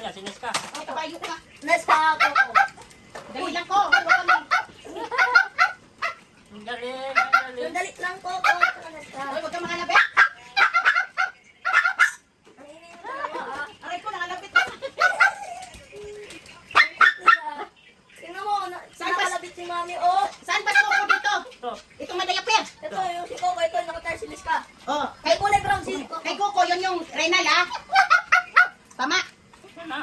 Yan, si Neska. Ay, kabayo ka. Neska ako. Dali lang ko. Huwag kami. Ang galing, ang galing. Sandali lang po ako. Neska. Ay, huwag kang mangalapit. Ang ingay mo talaga, ah. Aray ko, nangalapit. Tingnan mo, Saan ba- nakalabit si mami, oh. Saan ba Coco dito? Ito. Itong madayapir. Ito, yung si Coco, ito, nakataya si Neska. Oh, Kay kulay brown si Coco. kay Coco, yun yung Renal, ah. Tama. Yan na.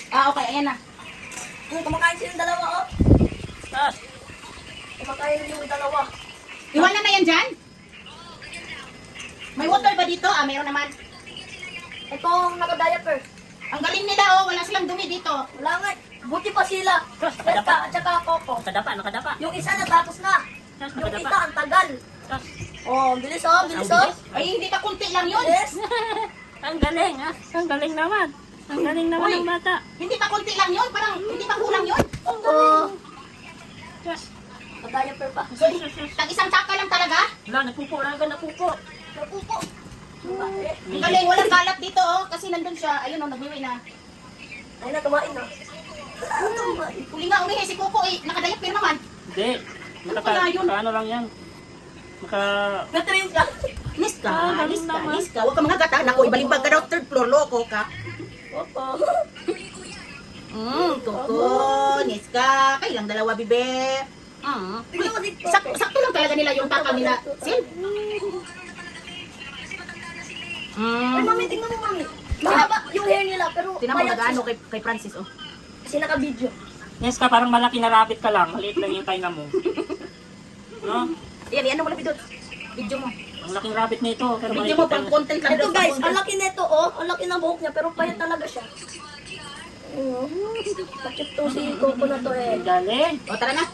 Ah, okay, ayan na. Kumakain silang dalawa, oh. Tas. Kumakain yung dalawa. Iwanan na yan dyan? May water ba dito? Ah, mayroon naman. Ito ang naka-diaper. Ang galing nila, oh. Wala silang dumi dito. Wala nga, buti pa sila. Tas, Neska nakadapa. at saka Coco. Nakadapa, nakadapa. Yung isa natapos na. Tas, Yung nakadapa. isa ang tagal. Tas. Oh, bilis oh, bilis Ang oh. bilis. Ay, hindi pa kunti lang yun. Bilis. Ang galing, ha? Ang galing naman. Ang galing naman Uy. ng bata. Hindi pa kunti lang yun. Parang hindi pa kulang yun. Oh, Tas. naka-diaper pa. So, tag-isang saka lang talaga. Wala, nagpupo. Wala ka nagpupo. Napupo. Ang galing, walang kalat dito, oh. Kasi nandun siya. Ayun, oh, nagwiwi na. Ay na, tumain na. Uli nga, umihi si Coco, eh. Nakadayapir naman. Hindi. Ano kaya yun? Ano lang yan. Maka... Natrain ka. Niska, Ah, galing Niska, naman. Niska. Huwag ka mga gata. Naku, ibalimbag ka daw. Third floor, loko ka. Opo. Coco, Niska. Kailang dalawa, bibe. Tingnan mo dito. Sakto lang talaga nila yung takal nila. Sin? Ay, mami, tingnan mo, mami. Mahaba yung hair nila, pero Tinan mo mayat nag-ano kay Francis, oh. kasi naka-video. Yes ka, parang malaki na rabbit ka lang. Maliit lang yung tainga mo. No? Yan, ano mo lang video. Video mo. Ang laking rabbit na ito. Pero Video maliit mo, lang. pang content lang. Ito daw, guys, pang ang content. laki nito, oh. Ang laki ng buhok niya, pero payat talaga siya. Pakip to si Coco na to eh. Ang galing. O, tara na.